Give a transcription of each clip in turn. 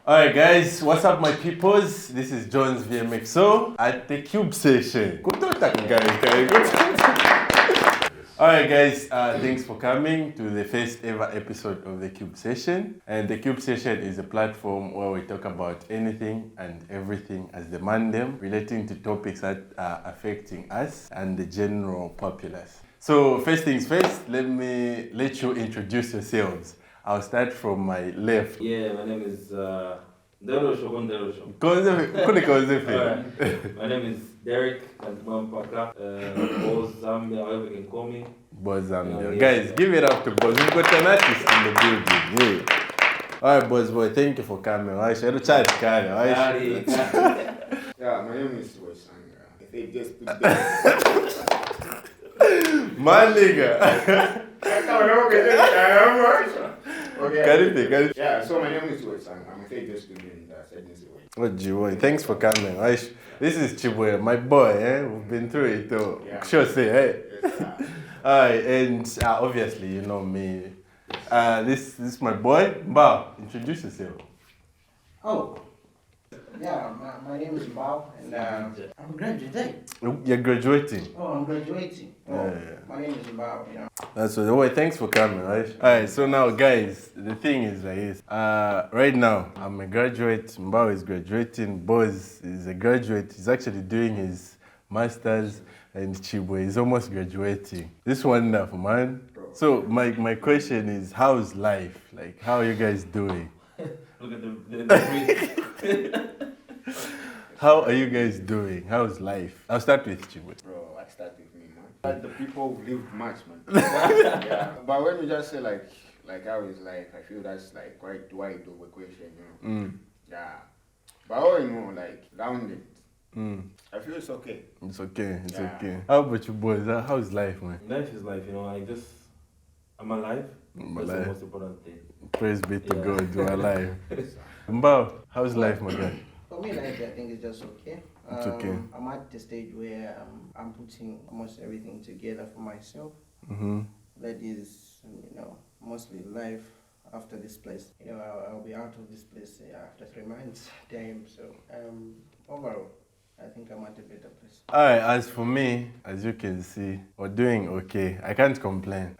Alright guys, what's up my peoples? This is John's VMXO at the Cube session. Alright guys, thanks for coming to the first ever episode of the Cube session. And the Cube session is a platform where we talk about anything and everything as the mandem relating to topics that are affecting us and the general populace. So first things first, let you introduce yourselves. I'll start from my left. Yeah, my name is Ndelosho. My name is Derek and Mampaka. Boz Zambia, however you can call me. Boz Zambia. Guys, give it up to Boz. We've got an artist in the building. Yeah. Alright, Boz boy, thank you for coming. I should chat, Yeah, my name is Wesanga. I think just put my nigga. Okay. Yeah, so my name is Wesanga. I'm a fake student at S1-Ep1. Oh, Chibbwe, thanks for coming. This is Chibbwe, my boy. We've been through it though. Yeah. Sure say, hey. Yes, Alright, and obviously you know me. This is my boy, Mbao. Introduce yourself. Oh, yeah, my name is Mbao and I'm graduating. You're graduating. Oh, I'm graduating. Oh, Yeah. My name is Mbao, you know. That's what. Oh, thanks for coming, right? Alright, so now, guys, the thing is like this. Right now, I'm a graduate. Mbao is graduating. Boz is a graduate. He's actually doing his master's, and Chibbwe is almost graduating. This wonderful, man. So my question is, how's life? Like, how are you guys doing? Look at the How are you guys doing? How's life? I'll start with Chibbwe. Bro, I start with me, man. Like the people who live much, man. Yeah. But when you just say like how it's like, I feel that's like quite wide of a question, you know. Yeah. But all in all, like rounded. I feel it's okay. It's okay. It's Yeah. okay. How about you, boys? How's life, man? life is life, you know. I'm alive. I'm That's alive. the most important thing. Praise be to Yeah. God, you're alive. Mbao, how's life, my guy? For me, like, I think it's just okay. It's okay. I'm at the stage where I'm putting almost everything together for myself. That is, you know, mostly life after this place. You know, I'll be out of this place after 3 months time. So overall, I think I'm at a better place. Alright, as for me, as you can see, we're doing okay. I can't complain.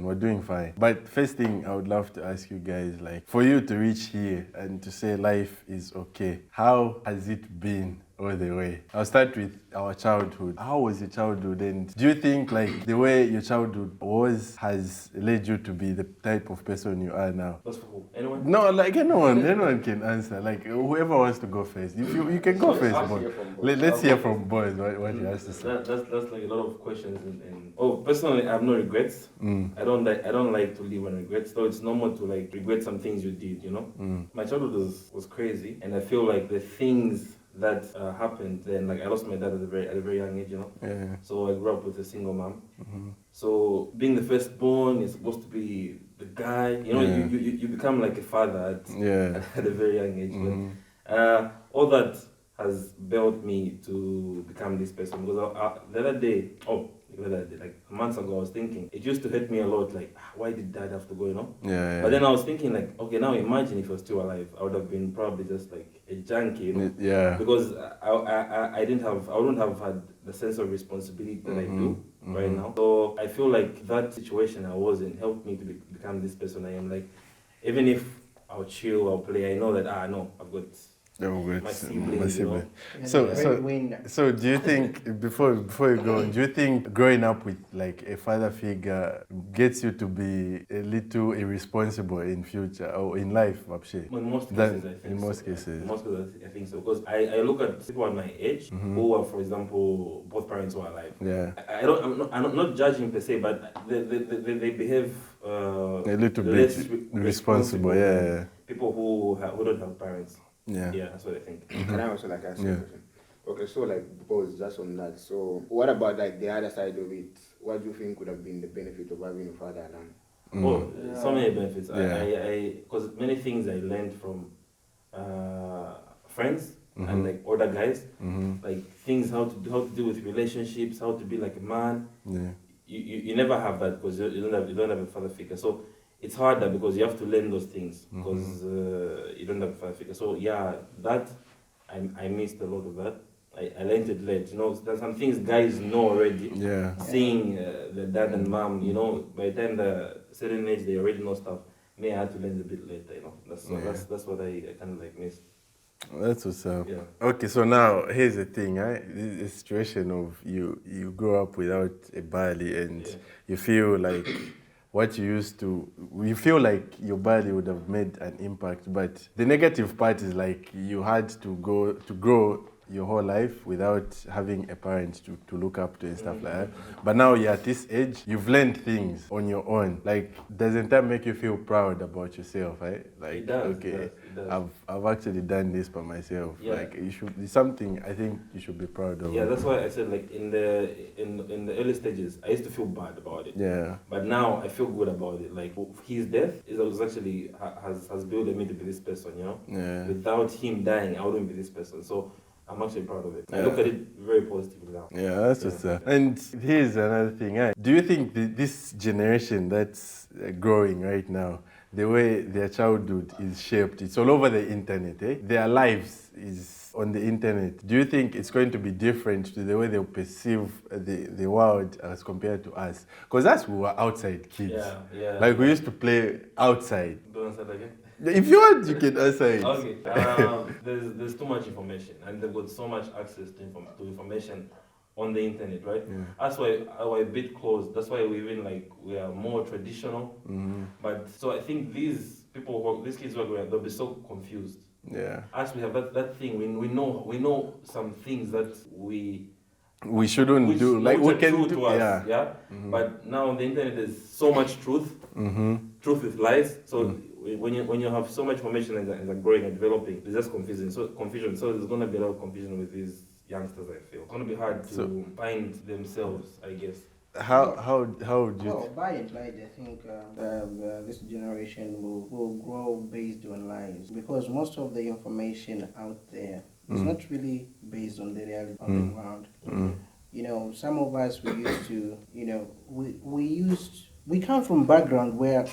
We're doing fine. But first thing I would love to ask you guys, like, for you to reach here and to say life is okay, how has it been all the way? I'll start with our childhood. How was your childhood? And do you think like the way your childhood was has led you to be the type of person you are now? That's for who? Anyone? No, like anyone can answer. Like whoever wants to go first. If you can go first, Let's boy. hear from boys. Let's hear from boys what he has to say. That's like a lot of questions and personally I have no regrets. I don't like to live on regrets. So it's normal to like regret some things you did, you know? My childhood was crazy, and I feel like the things that happened then, like I lost my dad at a very young age, you know. Yeah. So I grew up with a single mom. So being the firstborn, you're supposed to be the guy, you know. Yeah. You become like a father at a very young age. But all that has built me to become this person, because the other day, like months ago, I was thinking it used to hurt me a lot. Like, why did dad have to go, you know? Yeah. But then I was thinking, like, okay, now imagine if he was still alive, I would have been probably just like a junkie, you know? Yeah. Because I wouldn't have had the sense of responsibility that I do right now. So I feel like that situation I was in helped me to become this person I am. Like, even if I'll chill, I'll play, I know that no, I've got my siblings, you know? So do you think before you go on, do you think growing up with like a father figure gets you to be a little irresponsible in future or in life, Babshe? In most cases, I think in most cases. In most cases, I think so. Because I look at people at my age who are, for example, both parents were alive. Yeah. I'm not judging per se, but they behave A little less bit responsible, yeah. People who don't have parents. Yeah. Yeah, that's what I think. Can I also like ask you a question? Okay, so like because just on that, so what about like the other side of it? What do you think would have been the benefit of having a father around? Oh, so many benefits. Yeah. Because many things I learned from friends and like older guys, like things how to deal with relationships, how to be like a man. Yeah. You never have that because you don't have a father figure. So it's harder because you have to learn those things because don't have a father figure. So yeah, that I missed a lot of that. I learned it late. You know, there's some things guys know already. Yeah. Seeing the dad and mom, you know, by the time the certain age they already know stuff. Me, I had to learn a bit later. You know, that's what I kind of like missed. That's what's up. Yeah. Okay, so now here's the thing, right? This is a situation of you grow up without a body and you feel like what you used to, you feel like your body would have made an impact, but the negative part is like you had to grow your whole life without having a parent to look up to and stuff like that. But now you're at this age, you've learned things on your own. Like, doesn't that make you feel proud about yourself, right? Like, It does, okay, it does. I've actually done this by myself. Yeah. Like, it's something I think you should be proud of. Yeah, that's why I said like in the early stages, I used to feel bad about it. Yeah. But now I feel good about it. Like his death was actually has built me to be this person. You know. Yeah. Without him dying, I wouldn't be this person. So I'm actually proud of it. I Yeah. look at it very positively now. Yeah, that's what's up. And here's another thing. Do you think this generation that's growing right now, the way their childhood is shaped, it's all over the internet, eh? Their lives is on the internet. Do you think it's going to be different to the way they perceive the world as compared to us? Because us, we were outside kids. Yeah. Like, we used to play outside. Don't answer that again. If you want, you can answer it. Okay. There's too much information, and they've got so much access to information on the internet, right? Yeah. That's why we're a bit closed. That's why we are more traditional. Mm-hmm. But so I think these kids who are growing up, they'll be so confused. Yeah. As we have that thing, we know some things that we shouldn't do. Like, we which are can true do. to us, Yeah. yeah. Mm-hmm. But now on the internet, there's so much truth. Mm-hmm. Truth with lies. So when you have so much information and they're growing and developing, there's just confusion. So there's gonna be a lot of confusion with these youngsters. I feel it's gonna be hard to find themselves, I guess. How do you? Well, by and large, I think this generation will grow based on lies, because most of the information out there is not really based on the reality on the ground. You know, some of us, we used to, you know, we come from background where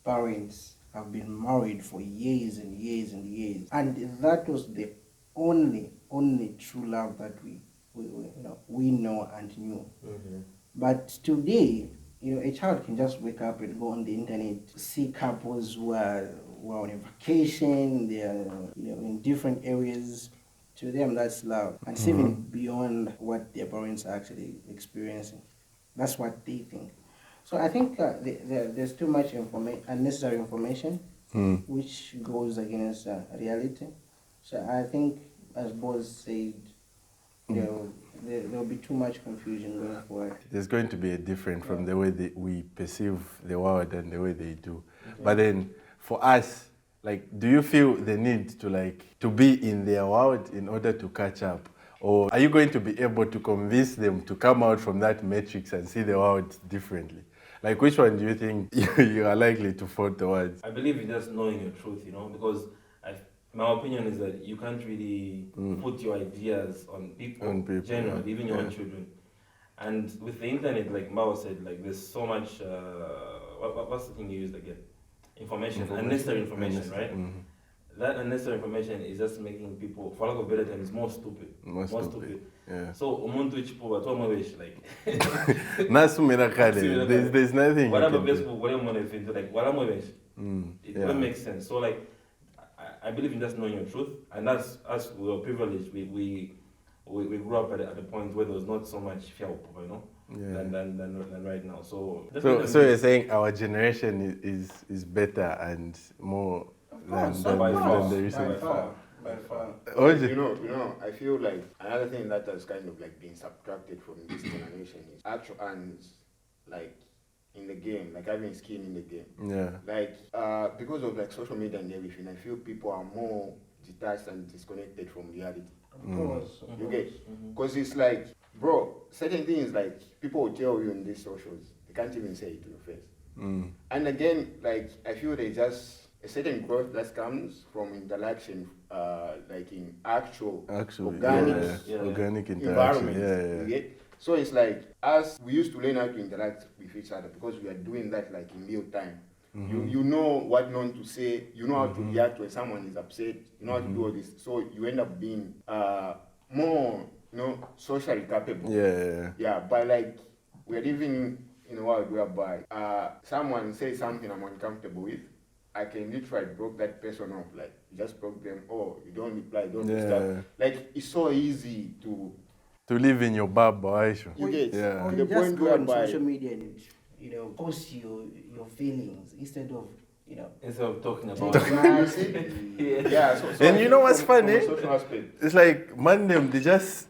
parents have been married for years and years and years, and that was the only true love that we know and knew. But today, you know, a child can just wake up and go on the internet, see couples who are on a vacation, they are, you know, in different areas. To them, that's love. And it's even beyond what their parents are actually experiencing. That's what they think. So I think there's too much unnecessary information, which goes against reality. So I think, as Boz said, you know, there'll be too much confusion going forward. There's going to be a difference from the way we perceive the world and the way they do. Okay. But then, for us, like, do you feel the need to be in their world in order to catch up? Or are you going to be able to convince them to come out from that matrix and see the world differently? Like, which one do you think you are likely to fall towards? I believe in just knowing your truth, you know, because my opinion is that you can't really put your ideas on people generally, even your own children. And with the internet, like Mbao said, like, there's so much, what's the thing you used again? Information. Unnecessary information, right? That unnecessary information is just making people, for lack of better terms, more stupid. More stupid. Yeah. So, umuntu ichipo watu like. There's nothing. Whatever Facebook, whatever money like whatever it don't make sense. So, like, I believe in just knowing your truth, and that's us. We were privileged. We grew up at a point where there was not so much fear, you know, than right now. So you're saying our generation is better and more than the recent. By far. You know, I feel like another thing that has kind of like been subtracted from this generation is actual and like in the game, like having skin in the game. Yeah. Like because of like social media and everything, I feel people are more detached and disconnected from reality. Of course. You get? Because it's like, bro, certain things like people will tell you in these socials, they can't even say it to your face. And again, like I feel there's just a certain growth that comes from interaction, like in actual organic environment. Yeah. You get? So it's like us, we used to learn how to interact with each other because we are doing that like in real time. You know what not to say. You know how to react when someone is upset. You know how to do all this. So you end up being more, socially capable. Yeah. But like we're living in a world whereby someone says something I'm uncomfortable with, I can literally block that person off. Like you just block them. Oh, you don't reply. Don't do stuff. Like it's so easy to live in your bubble, Aisha. You get Or to you the just point go on whereby social media and post your feelings instead of Instead of talking about yeah. So And you know what's funny? From a social aspect. It's like them they just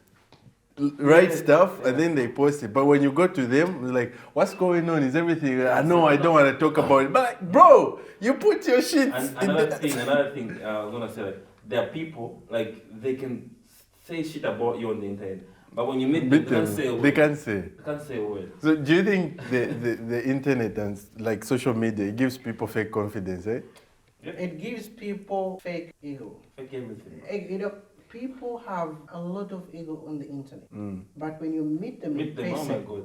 write stuff and then they post it. But when you go to them, it's like, what's going on? Is everything? I know I don't want to talk about it. But like, bro, you put your shit. And another thing, I was gonna say, like, there are people like they can say shit about you on the internet, but when you meet them, they can't say a word. So do you think the internet and like social media, it gives people fake confidence, eh? It gives people fake ego. Fake everything. People have a lot of ego on the internet, but when you meet them in Oh person, my god.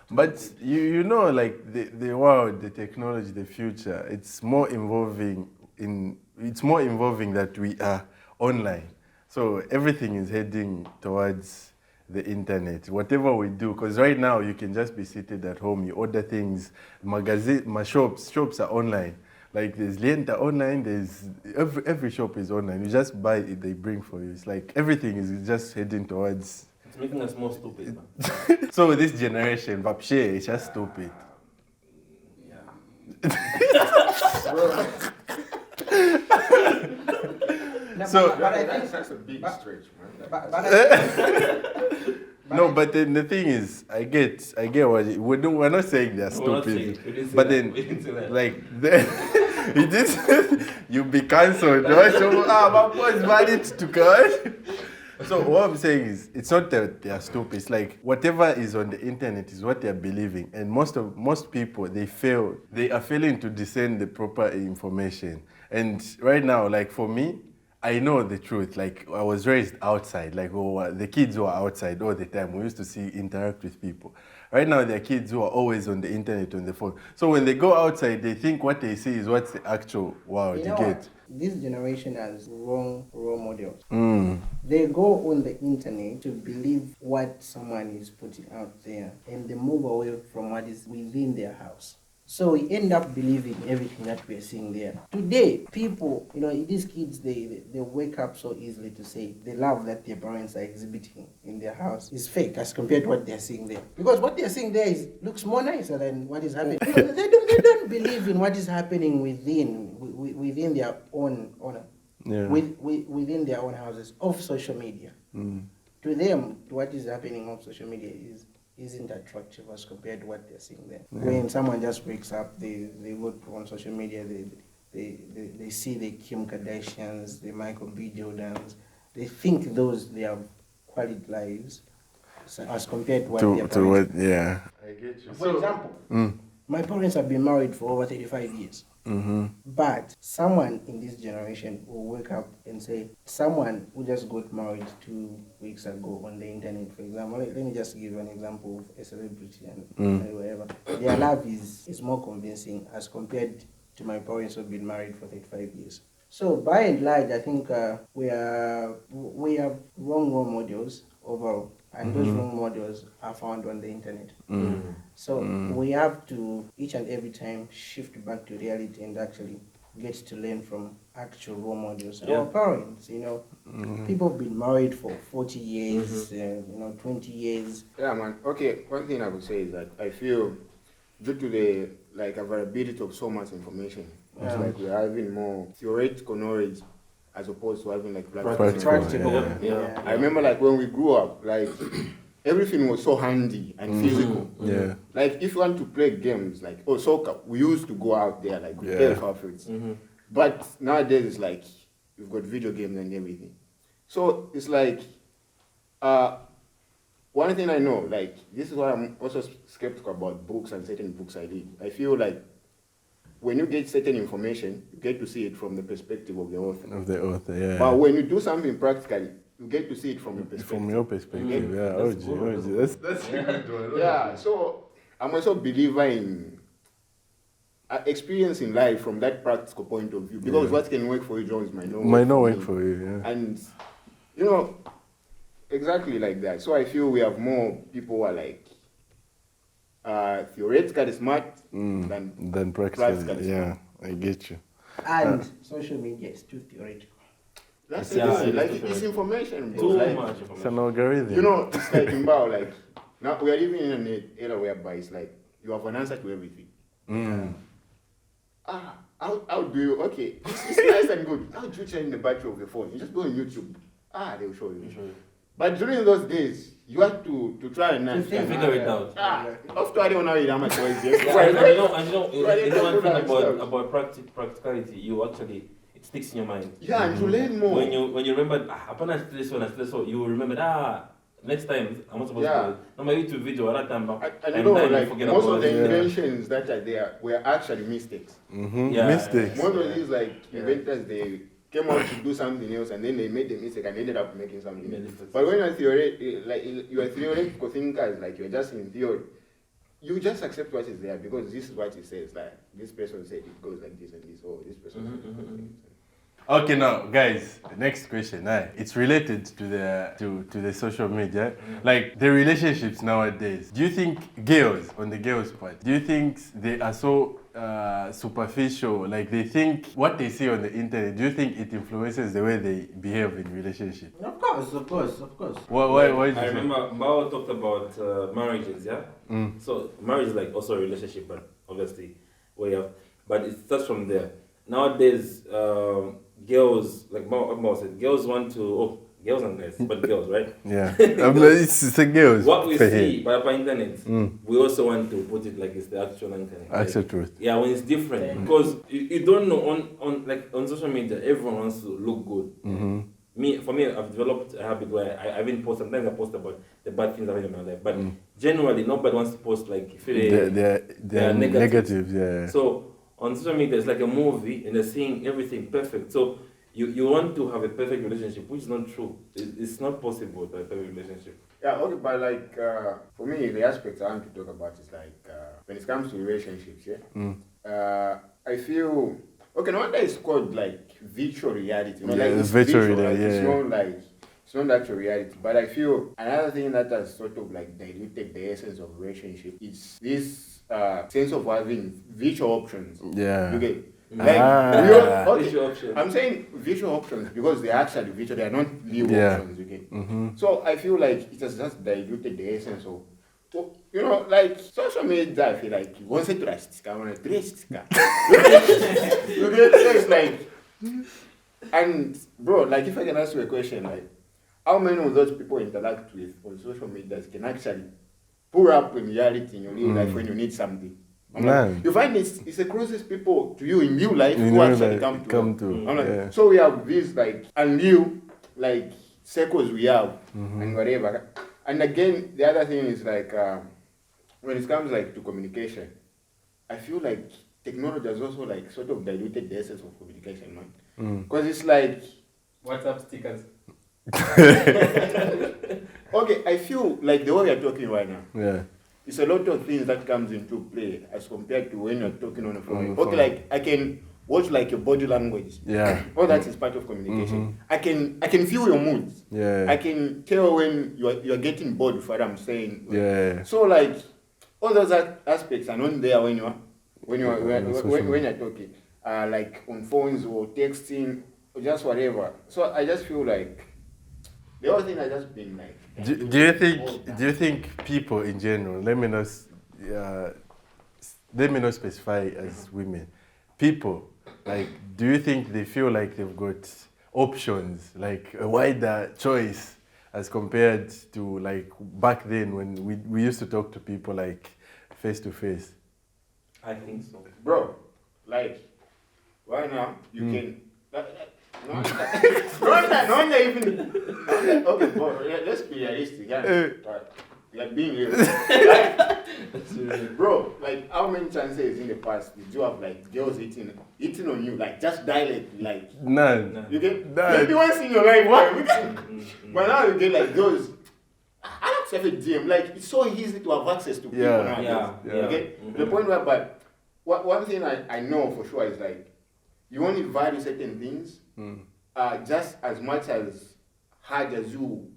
But you know, like the world, the technology, the future, it's more involving that we are online. So everything is heading towards the internet. Whatever we do, because right now you can just be seated at home, you order things, shops are online. Like there's Lienta online, there's every shop is online. You just buy it, they bring for you. It's like everything is just heading towards. It's making us more stupid, man. So this generation, Vapshe, it's just stupid. but I think That's a big stretch, man. But then the thing is, I get what we're not saying they're stupid, but then like it is you be cancelled. My boss valid to God. So what I'm saying is, it's not that they are stupid. It's like whatever is on the internet is what they are believing, and most people they are failing to discern the proper information. And right now, like for me, I know the truth. Like I was raised outside. Like the kids who are outside all the time. We used to interact with people. Right now, there are kids who are always on the internet, on the phone. So when they go outside, they think what they see is what's the actual world. You get? This generation has wrong role models. They go on the internet to believe what someone is putting out there, and they move away from what is within their house. So we end up believing everything that we're seeing there. Today, people, these kids, they wake up so easily to say the love that their parents are exhibiting in their house is fake as compared to what they're seeing there. Because what they're seeing there looks more nicer than what is happening. They don't believe in what is happening within their own within their own houses of social media. To them, what is happening on social media isn't attractive as compared to what they're seeing there. When someone just wakes up, they look on social media, they see the Kim Kardashians, the Michael B. Jordans, they think they have quality lives as compared to what their parents. I get you. For example, my parents have been married for over 35 years. But someone in this generation will wake up and say, someone who just got married 2 weeks ago on the internet, for example, let me just give you an example of a celebrity and whatever. Their love is more convincing as compared to my parents who've been married for 35 years. So by and large, I think we have wrong role models overall. And those role models are found on the internet. So we have to, each and every time, shift back to reality and actually get to learn from actual role models. Yeah. Our parents, people have been married for 40 years, 20 years. Yeah, man. Okay, one thing I would say is that I feel due to the availability of so much information, it's like we're having more theoretical knowledge as opposed to having practical. Yeah. I remember when we grew up, everything was so handy and physical. Yeah. Like if you want to play games soccer, we used to go out there with all of our friends. But nowadays it's like you've got video games and everything. So it's one thing I know, this is why I'm also skeptical about books and certain books I read. I feel like when you get certain information, you get to see it from the perspective of the author. But when you do something practically, you get to see it from your perspective. From your perspective, That's a good one. Yeah, so I'm also a believer in experiencing life from that practical point of view. Because what can work for you, Jones, might not work me. for you. Yeah. And you know, exactly like that. So I feel we have more people who are like theoretically smart than practically. practically Yeah, smart. I get you. And social media is too theoretical. That's Yeah, it. it Like is it's information, bro. Too Like, much It's information. an algorithm. you know, it's like Mbao, like now we are living in an era whereby it's like you have an answer to everything. How do you it's nice and good. How do you change the battery of your phone? You just go on YouTube. They'll show you. But during those days, you had to try and Figure it out. After I don't know how much was And you know one thing about practicality, it sticks in your mind. Yeah, and to learn more. When you remember, upon a stress you will remember next time I'm not supposed to do it. No, my YouTube video at that time, and you know, like most of the inventions that are there were actually mistakes. Mistakes. Most of these like inventors, they came out to do something else and then they made the mistake and ended up making something else. But when you are theoretical thinkers, like you're just in theory, you just accept what is there because this is what it says. Like this person said it goes like this and this, or this person said it goes like this. Okay, now guys, the next question. It's related to the social media, like the relationships nowadays. Do you think on the girls' part, do you think they are so superficial? Like they think what they see on the internet. Do you think it influences the way they behave in relationships? Of course. Why? I remember Mbao talked about marriages, yeah. So marriage is like also a relationship, but obviously, but it starts from there. Nowadays, girls, like Mbao said, girls want to girls and guys, but girls, right? Yeah, it's a girls. What we see by internet, we also want to put it like it's the actual internet. Actual truth. Yeah, when it's different, because you don't know on social media, everyone wants to look good. For me, I've developed a habit where I even post. Sometimes I post about the bad things I've had in my life, but generally nobody wants to post like they're negatives. Yeah. So on social media, it's like a movie, and they're seeing everything perfect. So you want to have a perfect relationship, which is not true. It's not possible to have a perfect relationship. Yeah, okay, but like for me, the aspects I want to talk about is like when it comes to relationships, I feel no wonder it's called like virtual reality. You know, like it's virtual reality. Like, it's not actual reality. But I feel another thing that has sort of like diluted the essence of relationship is this sense of having virtual options. Yeah. You get Visual options. I'm saying visual options because they're actually virtual, they are not real options, you get. So I feel like it has just diluted the essence of, you know, like social media. I feel like you want to drastic, I want to drastic. You get, so it's like, and bro, like if I can ask you a question, like how many of those people interact with on social media can actually pull up in reality in your real life when you need something? You find it's the closest people to you in real life who actually come to. So we have these like unreal like circles we have and whatever. And again, the other thing is like when it comes like to communication, I feel like technology has also like sort of diluted the essence of communication, man. Because it's like WhatsApp stickers. Okay, I feel like the way we are talking right now. Yeah. It's a lot of things that comes into play as compared to when you're talking on the phone. Okay, like I can watch like your body language. Yeah. All that is part of communication. I can feel your moods. Yeah. I can tell when you're getting bored with what I'm saying. Yeah. So like all those aspects are not there when you're talking. Like on phones or texting or just whatever. So I just feel like the whole thing has just been like. Do you think people in general? Let me not specify as women. People, like, do you think they feel like they've got options, like a wider choice, as compared to like back then when we used to talk to people like face to face? I think so, bro. Like right now, you can. No, even. Okay, but let's be realistic. Like being real. Bro, like how many chances in the past did you have like girls hitting on you, like just directly, like none. You get none. maybe once in your life. What? But now you get like those. I don't have a DM. Like it's so easy to have access to people now. Yeah. You get the point where, but one thing I know for sure is like you only value certain things just as much as hard as you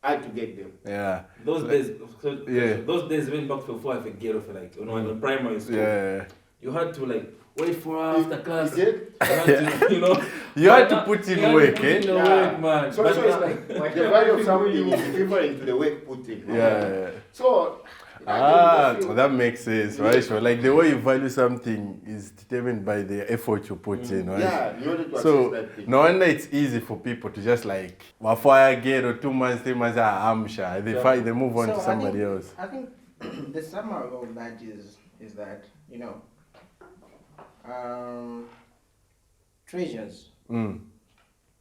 had to get them. Yeah. Those days went back before I forget of like in primary school. Yeah. You had to like wait for after class. You did? You had to, You had to put in work, eh? Work, man. So it's like the value of something is equivalent to the work put in. Yeah. So That makes sense, right? So like the way you value something is determined by the effort you put in, right? yeah, in order to So access that thing. no wonder it's easy for people to just like before get or 2 months, 3 months, I'm sure they move on to somebody else. I think the summary of that is that treasures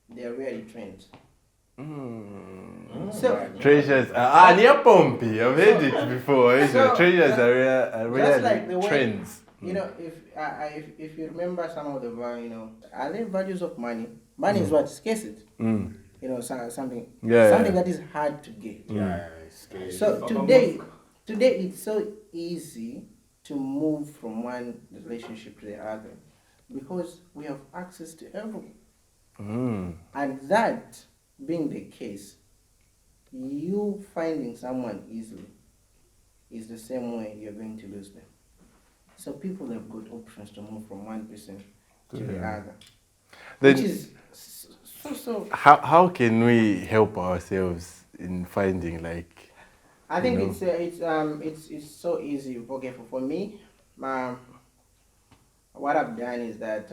they're really trends. So Treasures near Pompey, I've heard it before. So, treasures are just really like the way, trends. If you remember some of the are there values of money? Money is what scarcity. Something that is hard to get. Yeah, it's scary. So today it's so easy to move from one relationship to the other because we have access to everything. And that being the case, you finding someone easily is the same way you're going to lose them. So people have got options to move from one person to the other. Which is so How can we help ourselves in finding like? I think it's so easy. Okay, for me, what I've done is that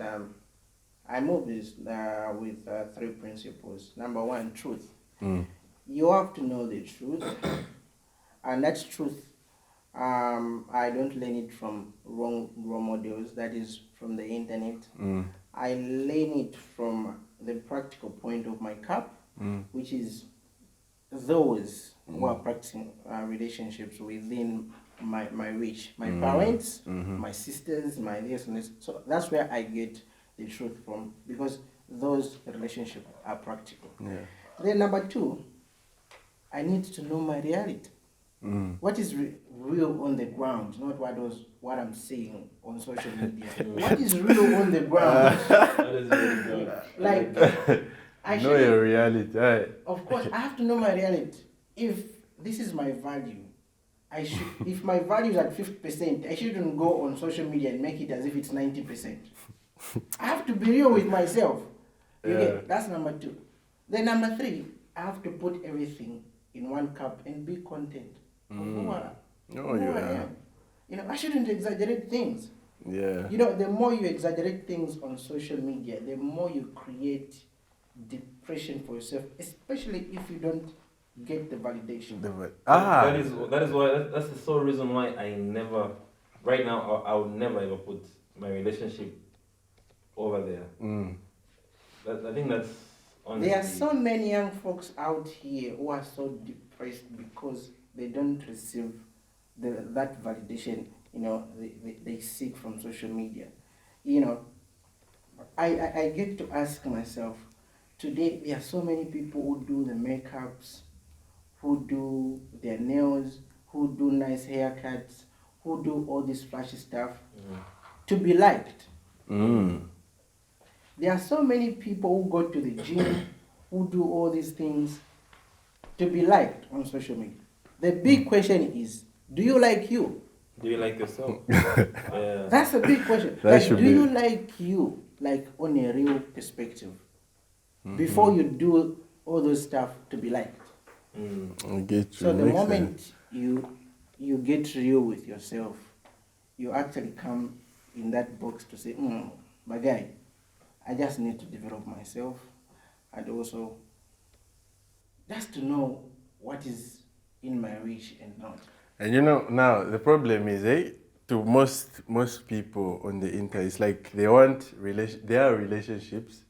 I move this with 3 principles. Number 1, truth. You have to know the truth, and that's truth. I don't learn it from wrong role models. That is from the internet. I learn it from the practical point of my cup, which is those who are practicing relationships within my reach, my parents, my sisters, my this and this. So that's where I get the truth from, because those relationships are practical. Then number 2, I need to know my reality. What is real on the ground, not what I'm seeing on social media. What is real on the ground? That is really good. Like, I know your reality, right? Of course, I have to know my reality. If this is my value, if my value is at 50%, I shouldn't go on social media and make it as if it's 90%. I have to be real with myself. That's number 2. Then number 3, I have to put everything in one cup and be content of who I am. I shouldn't exaggerate things. The more you exaggerate things on social media, the more you create depression for yourself, especially if you don't get the validation. That is why that's the sole reason why I never, right now, I would never ever put my relationship over there. I think that's honestly. There are so many young folks out here who are so depressed because they don't receive that validation they seek from social media. I get to ask myself, today there are so many people who do the makeups, who do their nails, who do nice haircuts, who do all this flashy stuff to be liked. There are so many people who go to the gym, who do all these things to be liked on social media. The big question is, do you like you? Do you like yourself? That's a big question. Do you like you, like on a real perspective, before you do all those stuff to be liked? I get you. So the moment you get real with yourself, you actually come in that box to say, my guy, I just need to develop myself, and also just to know what is in my reach and not. And now the problem is, to most people on the internet, it's like they want their relationships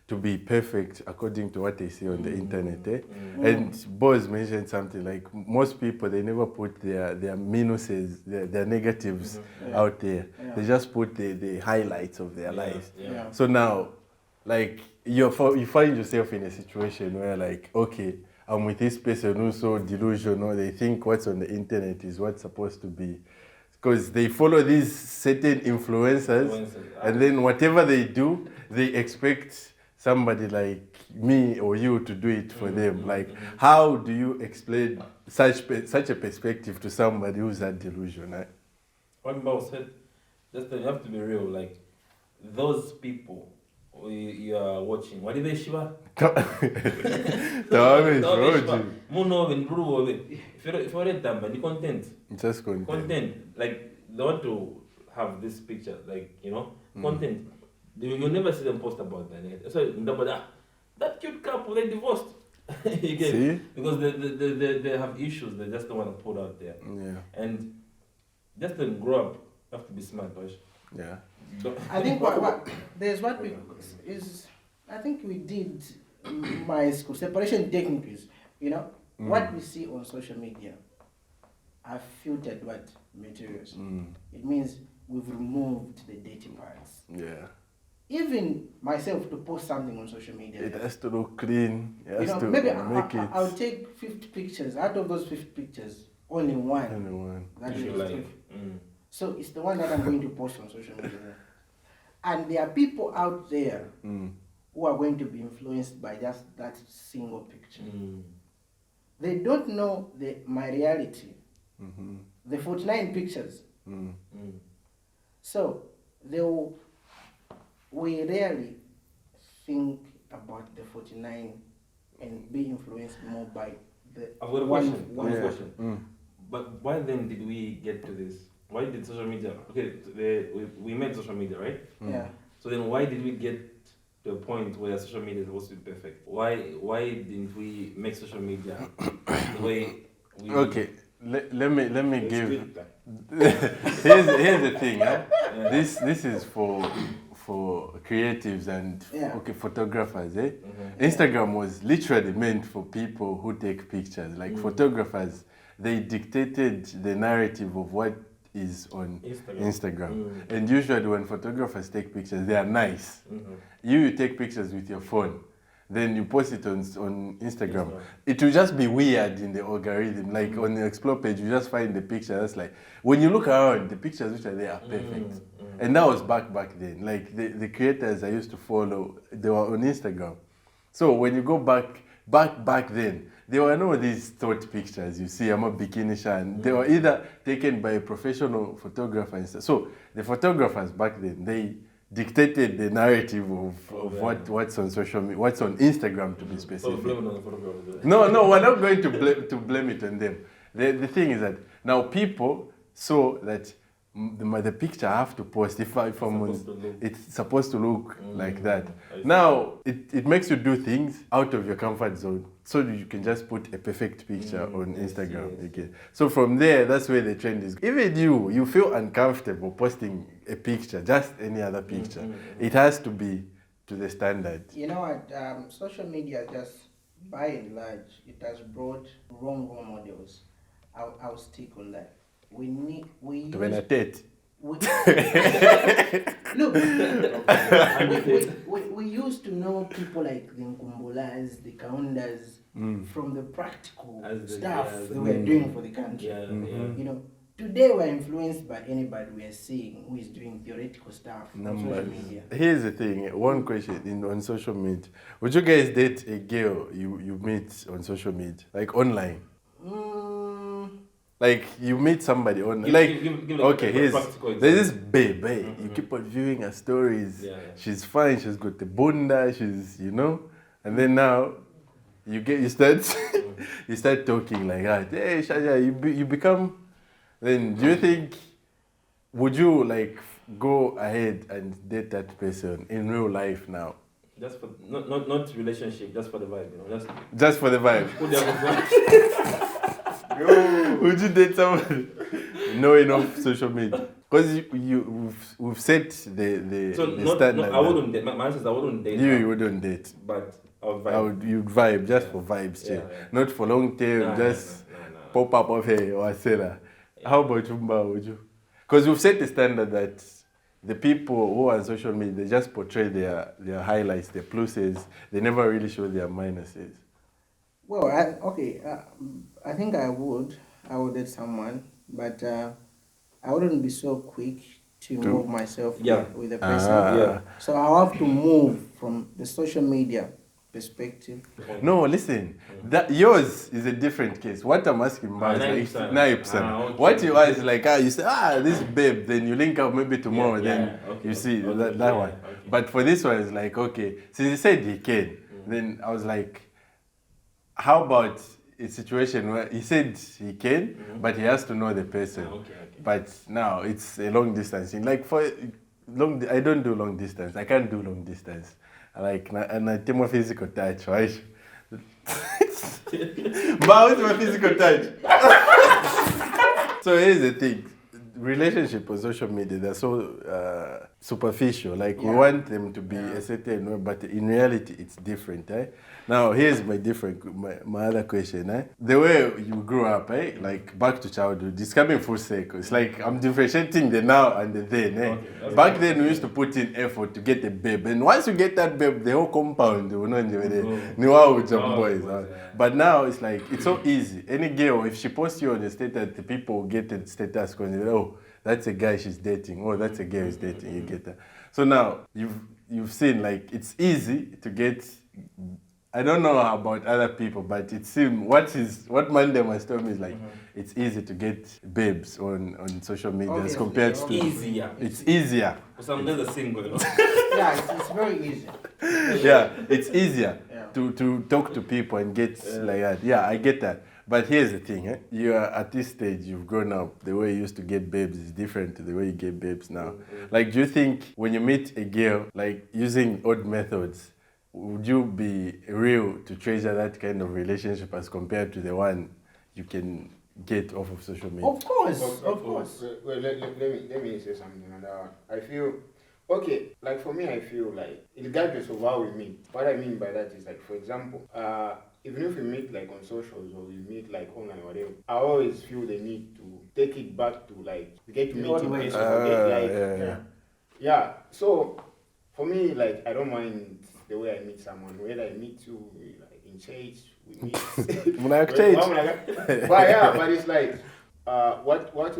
to be perfect according to what they see on the internet. And Boz mentioned something like most people, they never put their minuses, their negatives out there. They just put the highlights of their lives. So now, like you find yourself in a situation where like, okay, I'm with this person who's so delusional, they think what's on the internet is what's supposed to be. because they follow these certain influencers, and then whatever they do, they expect somebody like me or you to do it for them. Like, how do you explain such a perspective to somebody who's that delusional? What Mbao said, just you have to be real. Like those people you are watching, what did they shiva? If you're dumb, the content. Just content. Content. Like they want to have this picture, like content. You'll never see them post about that. So that cute couple, they divorced. You get it? Because they have issues they just don't want to put out there. Yeah. And just to grow up, you have to be smart, right? Yeah. I think what there's what we is I think we did in my school separation techniques. What we see on social media are filtered what materials. It means we've removed the dirty parts. Yeah. Even myself to post something on social media, it has to look clean. It has to maybe make it. I'll take 50 pictures. Out of those 50 pictures, only one. That is like. So it's the one that I'm going to post on social media. And there are people out there who are going to be influenced by just that single picture. They don't know my reality. The 49 pictures. So we rarely think about the 49 and be influenced more by the I've got a question. Yeah. But why then did we get to this? Why did social media? Okay, we made social media, right? Yeah. So then, why did we get to a point where social media is supposed to be perfect? Why didn't we make social media the way we? Okay, let me give. here's the thing. Yeah? This is for creatives and photographers. Instagram was literally meant for people who take pictures. Like photographers, they dictated the narrative of what is on Instagram. And usually when photographers take pictures, they are nice. You take pictures with your phone, then you post it on Instagram. It will just be weird in the algorithm. Like on the explore page, you just find the picture that's like, when you look around, the pictures which are there are perfect. And that was back then. Like the creators I used to follow, they were on Instagram. So when you go back then, there were no these thought pictures. You see, I'm a bikini shan. They were either taken by a professional photographer. So the photographers back then, they dictated the narrative of what's on social media, what's on Instagram to be specific. No, we're not going to blame it on them. The thing is that now people saw that the picture I have to post it's supposed to look like that. Now it makes you do things out of your comfort zone, so you can just put a perfect picture on Instagram. Yes. Okay. So from there, that's where the trend is. Even you feel uncomfortable posting a picture, just any other picture. It has to be to the standard. You know what? Social media just, by and large, it has brought wrong role models. I'll stick on that. We used to know people like the Nkumbulas, the Kaundas, from the practical stuff they were doing for the country. Today we're influenced by anybody we are seeing who is doing theoretical stuff on social media. Here's the thing, one question on social media. Would you guys date a girl you meet on social media, like online? Like you meet somebody on there's this babe, you keep on viewing her stories. She's fine, she's got the bunda, she's and then now you start you start talking like that. Hey Shaja, you become. Then do you think would you like go ahead and date that person in real life now? Just for not relationship, just for the vibe, Just for the vibe. Would you date somebody knowing of social media? Because we've set the standard. I wouldn't date. My answer is I wouldn't date. You wouldn't date. But I would vibe. You'd vibe just for vibes, not for long term. Pop up of hey or etc. How about you, Mbao? Would you? Because we've set the standard that the people who are on social media, they just portray their highlights, their pluses. They never really show their minuses. Well, I think I would date someone, but I wouldn't be so quick to involve myself Yeah. with a person. Yeah. So I'll have to move from the social media perspective. No, listen. That yours is a different case. What I'm asking about is like 9%. Okay. What you ask is like, you say, this babe, then you link up maybe tomorrow, Yeah, then okay, you see okay, that yeah, one. okay. But for this one, it's like, okay, since he said he can, then I was like, how about a situation where he said he can, but he has to know the person. Okay. But now it's a long distance. Like I don't do long distance. I can't do long distance. And I take my physical touch, right? Mbao is my physical touch. So here's the thing. Relationship on social media, they're so superficial. Like we want them to be a certain way, but in reality, it's different. Now, here's my other question. The way you grew up, like back to childhood, it's coming full circle. It's like I'm differentiating the now and the then. Okay, Back then, we used to put in effort to get a babe, and once you get that babe, the whole compound, you know, boys. But now it's like it's so easy. Any girl, if she posts you on the status, the people will get the status going. That's a guy she's dating. Oh, that's a girl who's dating. You get that. So now you've seen like it's easy to get. I don't know about other people, but it seems what Monday must tell me is like it's easy to get babes on social media as Obviously, compared to Easier. It's easier. Sometimes the single, you know. It's very easy. Yeah, it's easier Yeah. to talk to people and get like that. Yeah, I get that. But here's the thing, you are at this stage, you've grown up. The way you used to get babes is different to the way you get babes now. Like, do you think when you meet a girl, like using odd methods, would you be real to treasure that kind of relationship as compared to the one you can get off of social media? Of course. Well, let me say something on that one. I feel, okay, like for me, I feel like, regardless of how we meet, what I mean by that is like, for example, even if we meet like on socials or we meet like online or whatever, I always feel the need to take it back to like, we get to meet in person. Yeah, so for me, like, I don't mind the way I meet someone, whether I meet you like in church, we meet. But it's like what will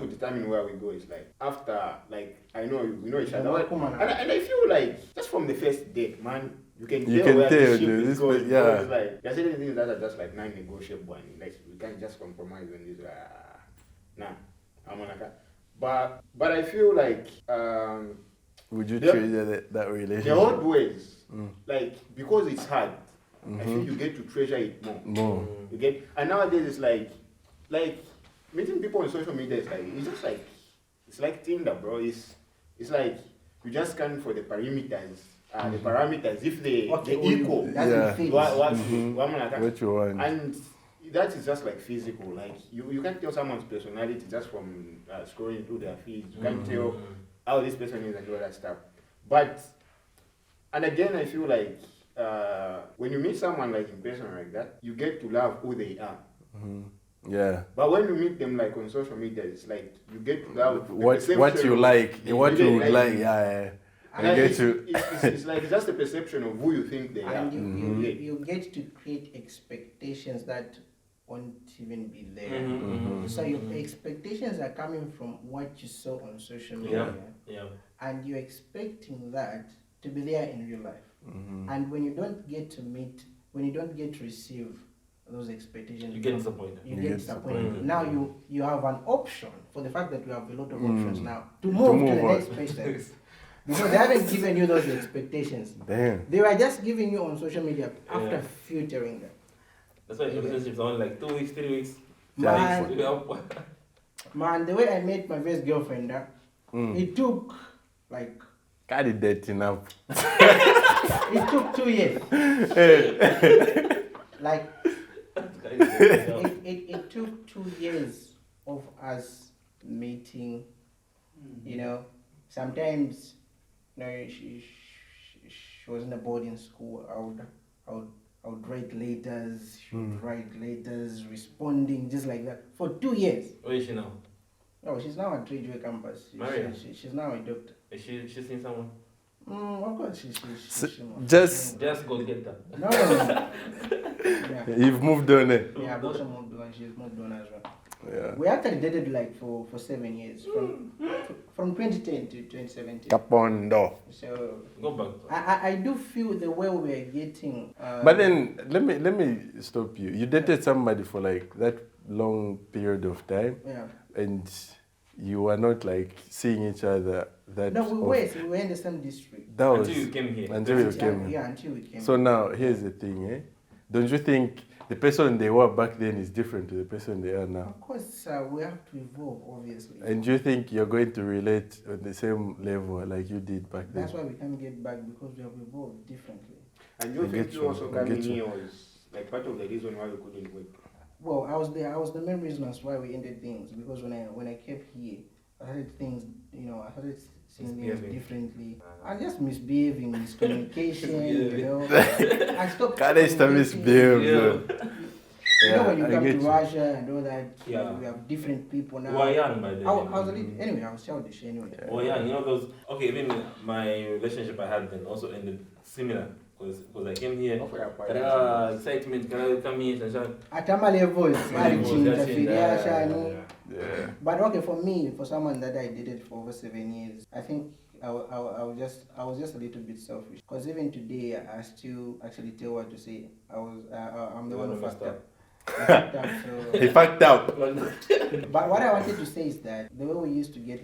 determine where we go is like after like we know each other, and I feel like just from the first date, man, you can tell where the ship is going. Yeah. It's like there's certain things that are just like non-negotiable, and like we can't just compromise on this. I'm on but I feel like would you treasure that relationship? the old ways, like because it's hard, I feel you get to treasure it more. You get, and nowadays it's like meeting people on social media is like it's like Tinder, bro. It's like you just scan for the parameters. The parameters, if they equal, That's what you want. And that is just like physical. Like you can't tell someone's personality just from scrolling through their feeds. You can't tell how this person is and all that stuff. And again, I feel like when you meet someone like in person like that, you get to love who they are. Yeah. But when you meet them like on social media, it's like you get to love what you like, what you would like. Yeah. And it's like just a perception of who you think they are. And you get to create expectations that won't even be there. So your expectations are coming from what you saw on social media. And you're expecting that to be there in real life. And when you don't get to receive those expectations, you get disappointed. You get disappointed. Now you have an option for the fact that you have a lot of options now to move to the next person. Because they haven't given you those expectations. Damn. They were just giving you on social media after filtering them. That's why relationships are only like 2 weeks, 3 weeks. Man, the way I met my first girlfriend, it took like... Got it dating up. It took 2 years. Like, it took 2 years of us meeting, you know. Sometimes, you know, she was in a boarding school. I would write letters. She would write letters, responding just like that for 2 years. Where is she now? Oh, she's now at Chibbwe campus. She's now a doctor. Is she seen someone? Of course, Just go get that. No. You've moved on. Yeah, I've also moved on. She's moved on as well. Yeah. We actually dated like for 7 years, from 2010 to 2017. Kapondo. So Go back. I do feel the way we are getting. But then let me stop you. You dated somebody for like that long period of time, yeah. and you were not like seeing each other that. No, we often. were in the same district. That was Until you came here. Until you came here. Yeah, until we came. So now here's the thing, eh? Don't you think the person they were back then is different to the person they are now? Of course, we have to evolve, obviously. And do you think you're going to relate on the same level like you did back then? That's why we can't get back, because we have evolved differently. And you I think get you you, also I coming get you. here was like part of the reason why we couldn't work? Well, I was there. I was the main reason as why we ended things, because when I kept here, I started things. I started seeing things Misbehaving. differently. I just misbehaving, miscommunication. I stopped. Can't I stop communicating. misbehave? Yeah. When you I come get to you. Russia and all that, Yeah. we have different people now. We were young by then. I was a little, anyway, I was childish anyway. Well, yeah, those. Okay, even my relationship I had then also ended similar because I came here. Excitement, can I come here? At my levels, Yeah. but okay, for me, for someone that I dated for over 7 years, I think I was just a little bit selfish. Because even today, I still actually tell what to say. I'm the one who fucked up. I fucked up, so. He fucked up. But what I wanted to say is that the way we used to get,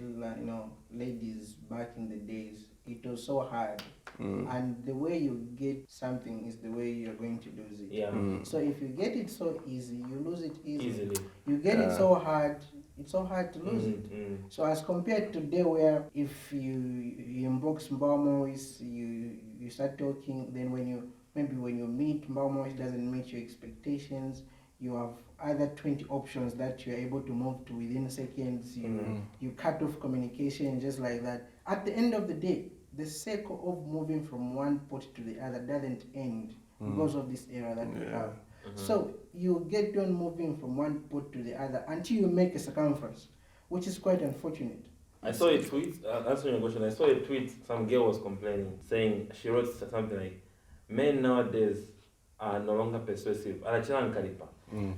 ladies back in the days, it was so hard. And the way you get something is the way you're going to lose it. Yeah. So if you get it so easy, you lose it easily. Easily. You get it so hard, it's so hard to lose it. So as compared to today, where if you inbox Mbao, you start talking, then when you meet Mbao, it doesn't meet your expectations. You have other 20 options that you're able to move to within seconds. You cut off communication just like that. At the end of the day, the cycle of moving from one pot to the other doesn't end because of this era that we have. So you get on moving from one pot to the other until you make a circumference, which is quite unfortunate. I saw a tweet, answering your question, I saw a tweet, some girl was complaining, saying, she wrote something like, men nowadays are no longer persuasive.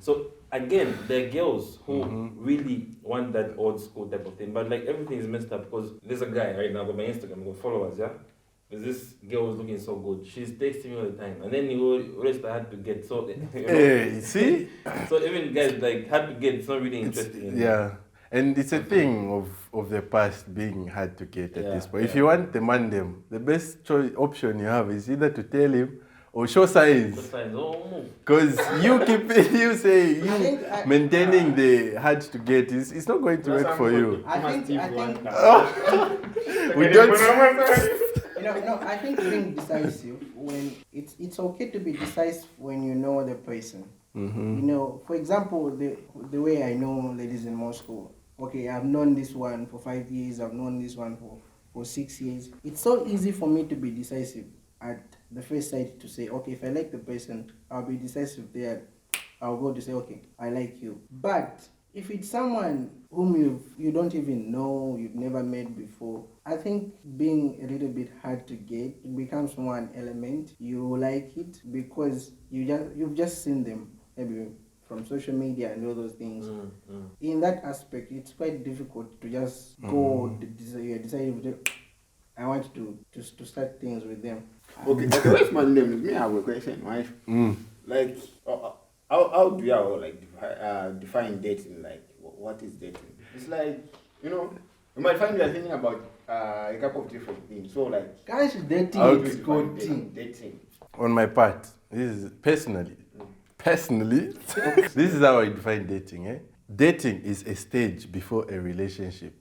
So again, there are girls who really want that old school type of thing, but like everything is messed up because there's a guy right now, got my Instagram, got followers, yeah? There's this girl who's looking so good. She's texting me all the time, and then you always had to get so. Hey, see? So even guys like hard to get, it's not really interesting. Yeah. And it's a thing of the past being hard to get at this point. If Yeah. you want to man them, the best option you have is either to tell him or show signs. Because you say, maintaining the hard to get, it's not going to work for you. I think We don't. I think being decisive, when it's okay to be decisive when you know the person. For example, the way I know ladies in Moscow. Okay, I've known this one for 5 years. I've known this one for 6 years. It's so easy for me to be decisive at the first sight to say, okay, if I like the person, I'll be decisive there. I'll go to say, okay, I like you. But if it's someone whom you don't even know, you've never met before, I think being a little bit hard to get, it becomes one element. You like it because you've just seen them, maybe from social media and all those things. In that aspect, it's quite difficult to just go decide I want to start things with them. Okay, what's my name? Me have a question, right? Like, how do you all like define dating? Like, what is dating? It's like, you might find you are thinking about a couple of different things. So like, Guys, dating how do is you good define thing. dating? On my part, this is personally, this is how I define dating. Dating is a stage before a relationship.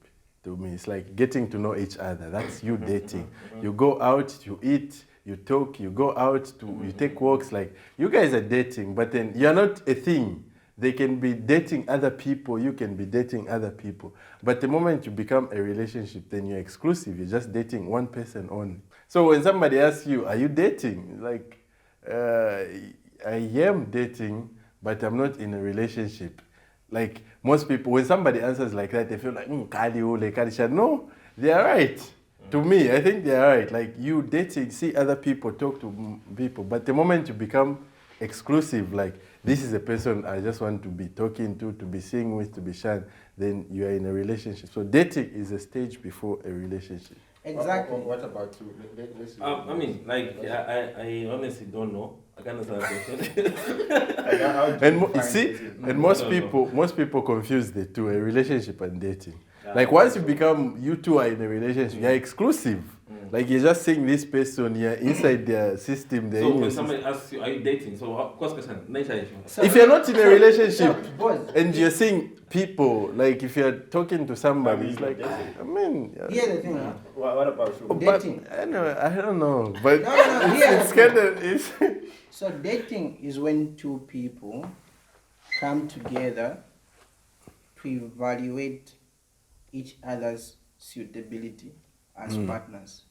To me, it's like getting to know each other. That's you dating. You go out, you eat, you talk, you go out, you take walks. Like, you guys are dating, but then you're not a thing. They can be dating other people, you can be dating other people. But the moment you become a relationship, then you're exclusive. You're just dating one person only. So when somebody asks you, are you dating? Like, I am dating, but I'm not in a relationship. Like, most people, when somebody answers like that, they feel like, no, they are right. To me, I think they are right. Like, you dating, see other people, talk to people. But the moment you become exclusive, like, this is a person I just want to be talking to be seeing with, to be shunned, then you are in a relationship. So dating is a stage before a relationship. Exactly. What about you? Let's I mean, like, I honestly don't know. I can't answer that question. And you see, and most people confuse the two, a relationship and dating. Yeah. Like once you two are in a relationship, you're exclusive. Like you're just seeing this person, you're inside their system. So when somebody asks you, are you dating? So of course, question, nature issue. So, if you're not in a relationship boys, and you're seeing people, like if you're talking to somebody, it's like, I mean, yeah. here's the thing. What about you? But Dating. anyway, I don't know, but No, here's it's the kind of it's. So dating is when two people come together to evaluate each other's suitability as partners.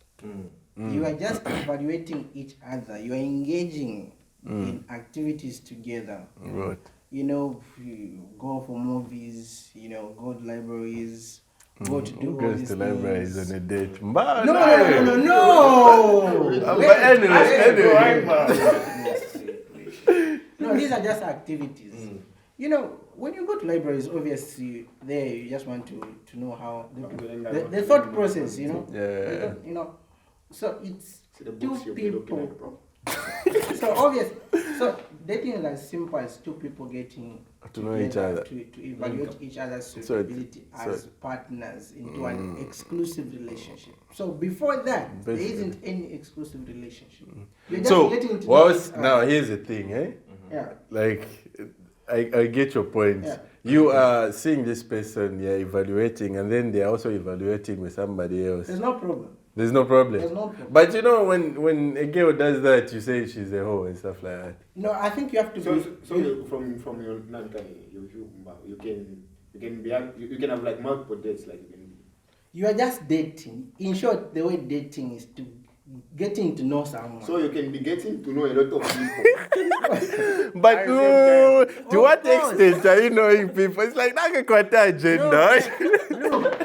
You are just evaluating each other. You are engaging in activities together. Right. You know, you go for movies, you know, go to libraries, go to do Who all goes these to libraries things. on a date? Mbao, No. But anyway. No, these are just activities. You know, when you go to libraries, obviously, there you just want to know how the thought process, you know. Yeah. You know, so it's The two books you'll be looking people. at, bro. So obvious. So dating is as simple as two people getting To know each together other. to evaluate each other's So suitability so- as partners into an exclusive relationship. So before that, there Basically. isn't any exclusive relationship. You're just So, getting to know whilst each other. now here's the thing, eh? Yeah. Like, I get your point. Yeah. You are seeing this person, you're evaluating, and then they're also evaluating with somebody else. There's no problem. There's no problem. There's no problem. But you know, when a girl does that, you say she's a hoe and stuff like that. No, I think you have to So be. from your Nankai, you can have like multiple dates, like you can. You are just dating. In short, the way dating is to getting to know someone. So you can be getting to know a lot of people. But I to what Of course. extent are you knowing people? It's like not a quarter agenda. Look,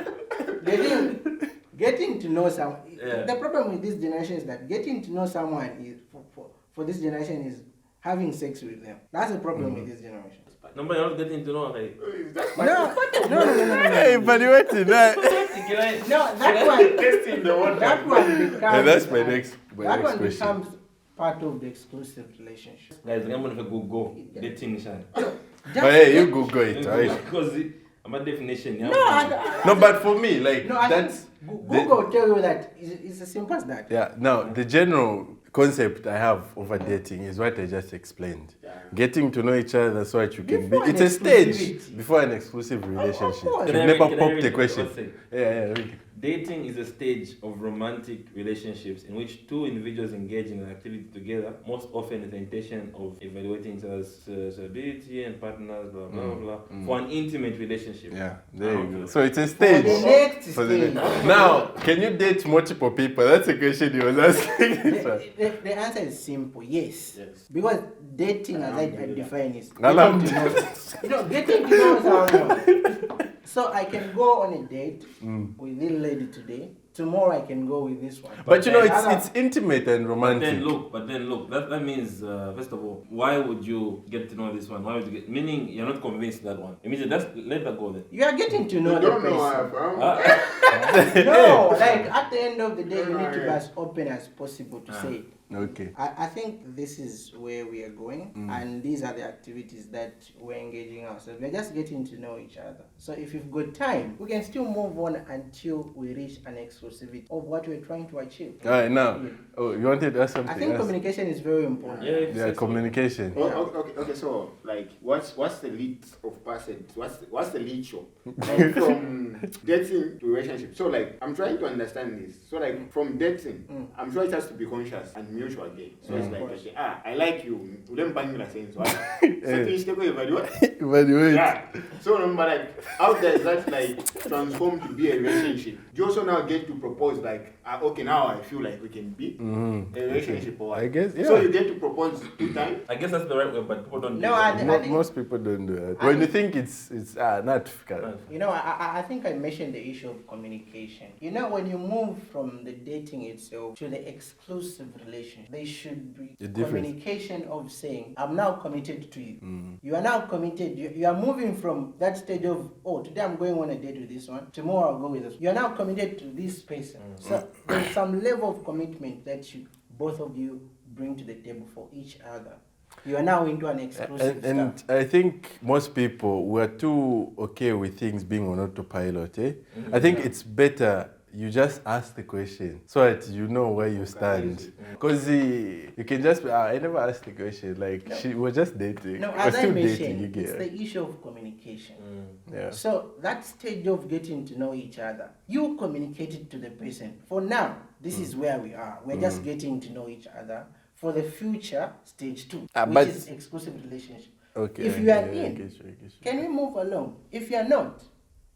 getting to know someone. Yeah. The problem with this generation is that getting to know someone is for this generation is having sex with them. That's the problem with this generation. Nobody else getting to know, like, No. Evaluating that. No, that one. Testing the water. That one becomes. Yeah, that's my next That one question. becomes part of the exclusive relationship. guys, I'm gonna go dating Nishan. But hey, you Google it, right? Because I'm a definition. Yeah. No, but for me, like No, I that's think Google will tell you that it's as simple as that. yeah. Now the general concept I have over dating is what I just explained. Yeah. Getting to know each other so that you can be. Before It's an a stage exclusivity. before an exclusive relationship. course. You've Can I never read- can I popped read the it? question. What's it? Yeah, read it. Dating is a stage of romantic relationships in which two individuals engage in an activity together, most often with the intention of evaluating each other's suitability and partners, blah, blah, blah, for an intimate relationship. Yeah, there you Okay. go. So it's a For stage. the next For the stage. next- Now, can you date multiple people? That's a question he was asking. The answer is simple, yes. Yes. Because dating, as I define, is Alhamdulillah. getting to know someone. So I can go on a date with this lady today. Tomorrow I can go with this one. But you know, then it's intimate and romantic. But then look, that means, first of all, why would you get to know this one? Why would you get, meaning you're not convinced that one. It means that's, let that go then. You are getting to know You the don't know, person. No, like at the end of the day, you need to be as open as possible to say. Okay. I think this is where we are going, and these are the activities that we're engaging ourselves. We're just getting to know each other. So if you've got time, we can still move on until we reach an exclusivity of what we're trying to achieve. All right, now, oh, you wanted to ask something I think else? communication is very important. Yeah, communication. Okay. So, like, what's the lead of person? What's the lead show? Like, from dating to relationship. So, like, I'm trying to understand this. So, like, from dating, I'm sure it has to be conscious and mutual again. So it's like, okay, I like you. Don't bang me the same. So, you still go evaluate. Evaluate. Yeah. So remember, like, how does that like transform to be a relationship? You also now get to propose, like, okay, now I feel like we can be a relationship or what? I guess, yeah. So you get to propose 2 times. I guess that's the right way, but people don't No, do that. I think, Most people don't do that. When you think it's not difficult. you know, I think I mentioned the issue of communication. You know, when you move from the dating itself to the exclusive relationship, relation, there should be A difference. communication of saying, I'm now committed to you. You are now committed. You are moving from that stage of, oh, today I'm going on a date with this one, tomorrow I'll go with this. You are now committed to this person. So there's some level of commitment that both of you bring to the table for each other. You are now into an exclusive And stuff. I think most people were too okay with things being on autopilot. I think it's better you just ask the question so that you know where you stand. Because you can just be, I never asked the question. Like, we're just dating. No, we're as I still mentioned, dating, you it's get the issue of communication. Yeah. So that stage of getting to know each other, you communicated to the person. For now, this is where we are. We're just getting to know each other. For the future, stage 2, which but- is exclusive relationship. Okay. If you are I in, get you. can we move along? If you are not,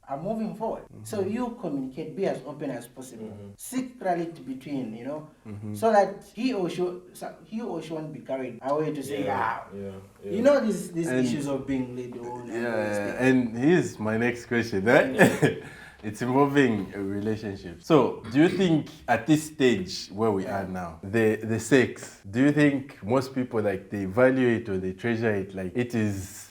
I'm moving forward. So you communicate, be as open as possible. Seek clarity between, so that he or she won't be carried away to say, you know these issues of being led on. Yeah, and here's my next question. Right? It's involving a relationship. So, do you think at this stage where we are now, the sex, do you think most people like they value it or they treasure it like it is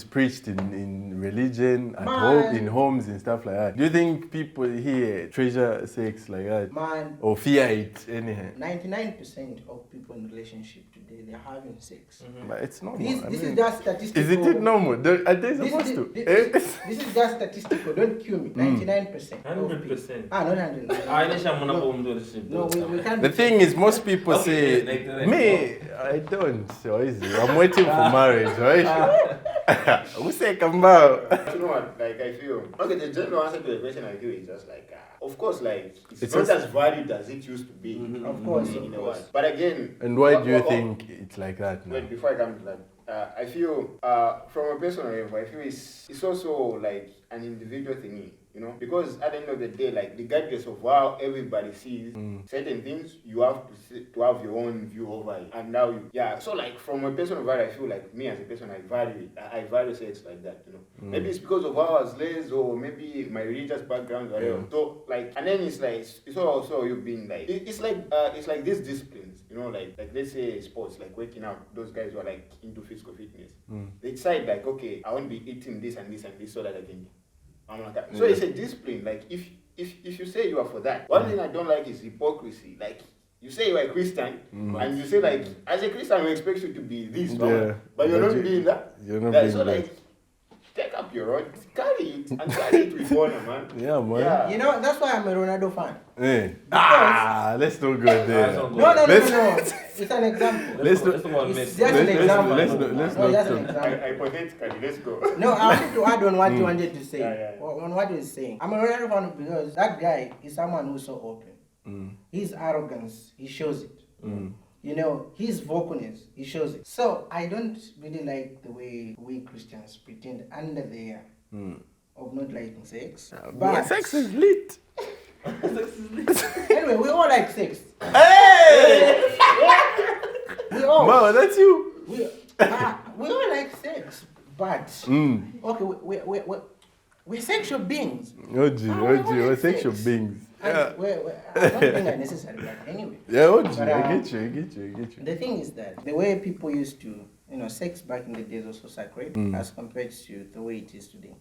preached in religion, at home, in homes and stuff like that? Do you think people here treasure sex like that? Man, or fear it anyhow? 99% of people in relationship today, they're having sex. But it's normal. This is just statistical. Is it normal? Are they supposed to? This is just statistical. Don't kill me. 99%. 100%. Not 100. No, we can't. The thing is, most people Okay, say, like- me, I don't. So easy. I'm waiting for marriage, right? Who say Mbao? You know what? Like I feel. Okay, the general answer to the question I feel is just like, of course, like it's It's not also- as varied as it used to be. Of course, in of a course. way. But again. And why do you what- think it's like that now? Wait, before I come to that, I feel from a personal level, I feel it's also like an individual thingy, because at the end of the day, like regardless of how everybody sees certain things, you have to have your own view over it, and now so like from a personal value, I feel like me as a person, I value it. I value sex like that, Maybe it's because of how I was raised, or maybe my religious background, whatever. So like, and then it's like it's also you being like it's like these disciplines, like let's say sports, like working out. Those guys who are like into physical fitness, they decide like, okay, I want to be eating this and this and this so that I can. So it's a discipline. Like if you say you are for that, one thing I don't like is hypocrisy. Like you say you are a Christian and you say like as a Christian we expect you to be this, but you're not being that. You're not being so that. like take up your rod, carry it and carry it with honor, man. Yeah, man. Yeah. That's why I'm a Ronaldo fan. Hey. Let's not go there. No. It's an example. Let's talk about It's Messi. just an example. let's No, not just an talk. example. Hypothetically, let's go. No, I wanted to add on what you wanted to say. Yeah. On what you were saying. I'm a Ronaldo fan because that guy is someone who's so open. His arrogance, he shows it. His vocalness, he shows it. So I don't really like the way we Christians pretend under there of not liking sex. But sex is lit. Anyway, we all like sex. Hey! We all. Wow, that's you. We all like sex, but okay, we're sexual beings. We're sexual beings. Yeah. I don't think they're necessary, but anyway. Yeah, But, I get you. The thing is that the way people used to, sex back in the days was so sacred as compared to the way it is today.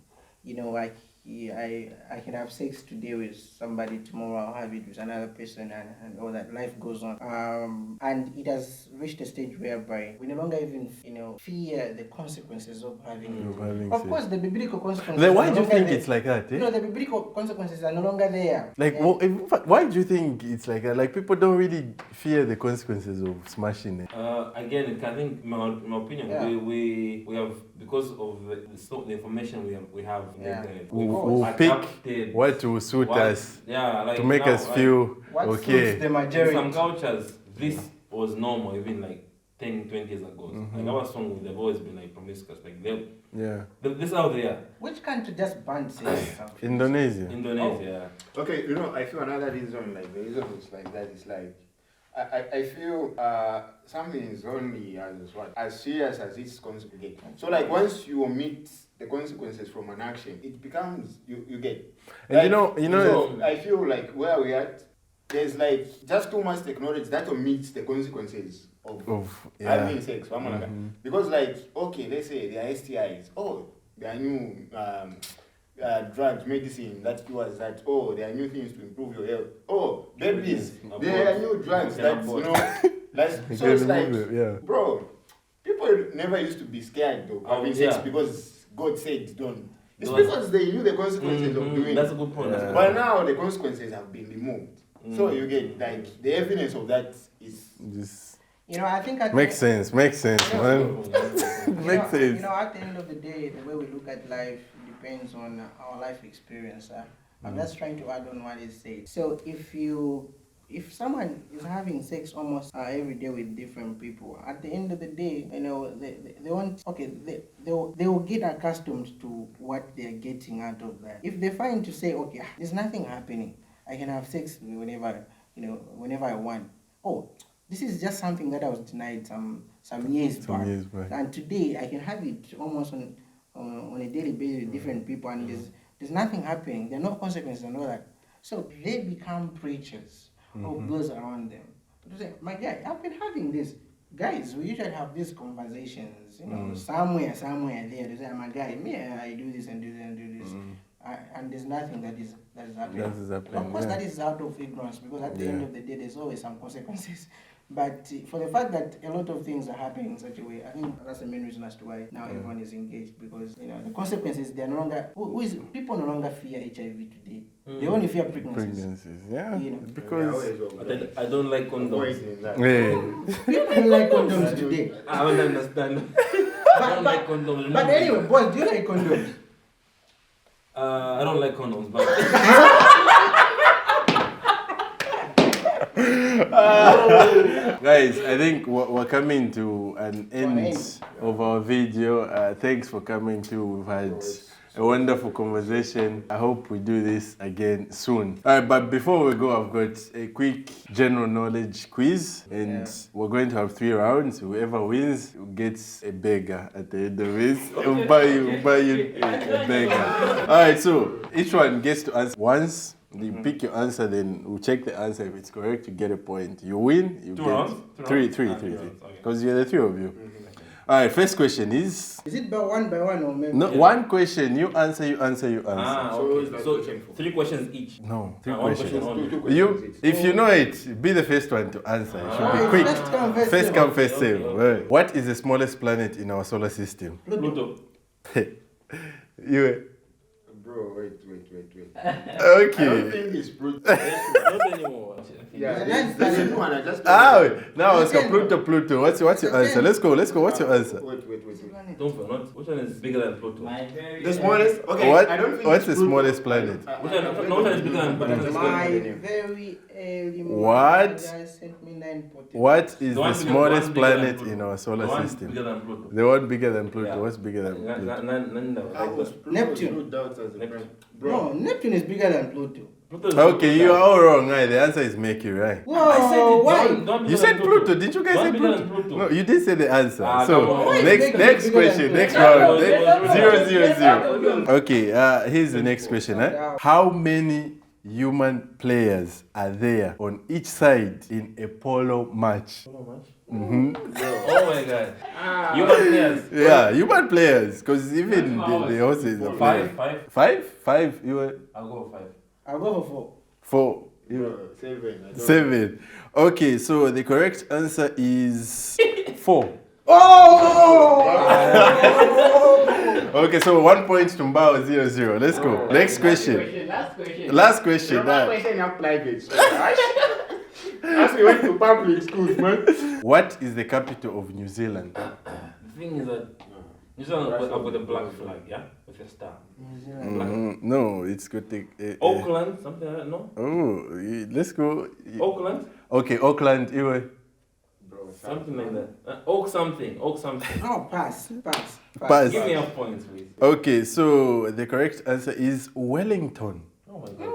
I can have sex today with somebody, tomorrow I'll have it with another person, and all that. Life goes on. And it has reached a stage whereby we no longer even, fear the consequences of having it. Of course, the biblical consequences. Then why are do you no think longer it's like that? there. The biblical consequences are no longer there. Like, Yeah. well, in fact, why do you think it's like that? Like, people don't really fear the consequences of smashing it. Again, I think my opinion, Yeah. we have, because of the information we have in the Yeah. internet, We'll adapted pick what will suit what- us like to make now, us feel What okay. suits the in majority? some cultures, this was normal even like 10, 20 years ago. Like our song, they've always been like promiscuous. Like Yeah. this is how they are. Which country just banned sex? Indonesia. Indonesia. Okay, I feel another reason, like the reason it's like that is like I feel something is only as serious as its consequences. So like once you omit the consequences from an action, it becomes you get. And Like, you know. So I feel like where we at, there's like just too much technology that omits the consequences of having sex. Because like, okay, let's say there are STIs. Oh, there are new drugs, medicine that cures that. Oh, there are new things to improve your health. Oh, babies, there are new drugs that, you know, so it's like, bro, people never used to be scared though having sex because God said don't. It's because they knew the consequences of doing it. That's a good point. But now the consequences have been removed. So you get like the evidence of that is Just You know, I think makes sense, man. Makes sense. You know, at the end of the day, the way we look at life depends on our life experience. I'm just trying to add on what is said. So if someone is having sex almost every day with different people, at the end of the day, you know, they want, okay, they will get accustomed to what they're getting out of that. If they find to say, okay, there's nothing happening, I can have sex whenever I want. Oh, this is just something that I was denied some years back. And today I can have it almost on a daily basis with different people, and there's nothing happening. There are no consequences and all that. So they become preachers of those around them. But they say, my guy, I've been having this. Guys, we usually have these conversations, you know, somewhere there. They say, my guy, me, I do this and do this and do this. And there's nothing that is happening. Of course, that is out of ignorance, because at the end of the day, there's always some consequences. But for the fact that a lot of things are happening in such a way, I think that's the main reason as to why now everyone is engaged, because the consequences, they're no longer. People no longer fear HIV today. They only fear pregnancies. Because I don't like condoms. People don't like condoms today. I don't understand. I don't like condoms. But anyway, boys, do you like condoms? I don't like condoms, but guys, I think we're coming to an end of our video. Thanks for coming through. We've had a wonderful conversation. I hope we do this again soon. All right, but before we go, I've got a quick general knowledge quiz, and we're going to have 3 rounds. Whoever wins gets a burger at the end of it. We'll buy you a burger. All right, so each one gets to answer once. You pick your answer, then we'll check the answer. If it's correct, you get a point. You win, you get rounds? three. Because you're the 3 of you. All right, first question is it by one or maybe? no, one question. You answer. So 3 questions each. No, 3 One questions. question only. If you know it, be the first one to answer. It should be quick. First come, first serve. Right. What is the smallest planet in our solar system? Pluto. You. bro, wait. Okay. I don't think it's Pluto. Not anymore. Yeah, there's a new one. I just now it's Pluto. What's your answer? Let's go. What's your answer? Wait. Don't forget. Which one is bigger than Pluto? The smallest. Okay. I don't think What's the it's Pluto. smallest planet? Which one is bigger than Pluto? My very early What? sent me 9 potatoes. What is the smallest bigger than planet Pluto. in our solar The one system? bigger than Pluto. The one bigger than Pluto. Yeah. What's bigger than Pluto? Neptune. Bro. No, Neptune is bigger than Pluto. Pluto is Okay, you are all wrong. Right? The answer is Mercury, right? Whoa, why? You said Pluto. Didn't you guys say Pluto? No, you did say the answer. Ah, So come on. next question, next round. 0-0-0. Okay, here's the next question. How many human players are there on each side in a polo match? Oh my god. Human players. Yeah, human players. Because even the horses are players. Five? You were I'll go for 5. I'll go for 4. Bro, 7. 7. Okay, so the correct answer is 4. Okay, so 1 point to Mbao, 0-0. Let's go. Next question. Last question. One question you have private. As we went to public schools, man. What is the capital of New Zealand? The thing is that New Zealand I've got a black flag, yeah? With a star. No, it's good to... Auckland, something like that, no? Let's go. Auckland? Okay, Auckland, Iwe. Something like that. Oak something. Oh, pass. Pass. Give me a point, please. Okay, so the correct answer is Wellington. Oh my god.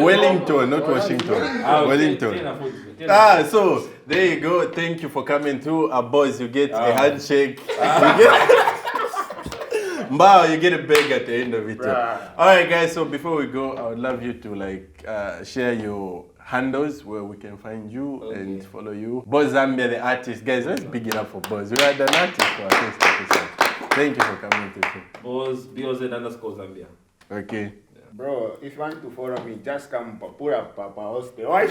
Wellington, not Washington. Wellington. So there you go. Thank you for coming through. Boys, you get a handshake. Mbao, you get a bag at the end of it. Bruh. All right, guys. So before we go, I would love you to like share your handles where we can find you and follow you. Boss Zambia, the artist, guys. Let's big it up for Boss. You are the artist for our first episode. Thank you for coming to the show. Boss BOZ_Zambia. Okay. Bro, if you want to follow me, just come put up Papa Hoste. Right?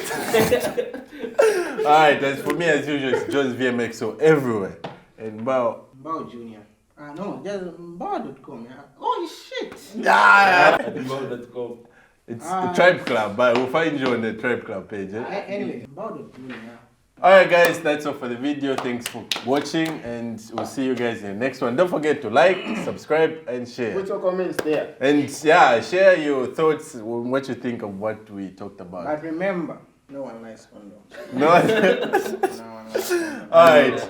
Alright, that's for me as usual, it's just VMX, so everywhere. And Mbao. Mbao Junior. No, just Mbao.com. Yeah. Oh shit. Yeah! Mbao.com. It's the Tribe Club, but we'll find you on the Tribe Club page. Eh? Anyway, Mbao.com. Yeah. Alright guys, that's all for the video. Thanks for watching and we'll see you guys in the next one. Don't forget to like, subscribe and share. Put your comments there. And yeah, share your thoughts on what you think of what we talked about. But remember, no one likes condoms. No? No one likes condoms. Alright.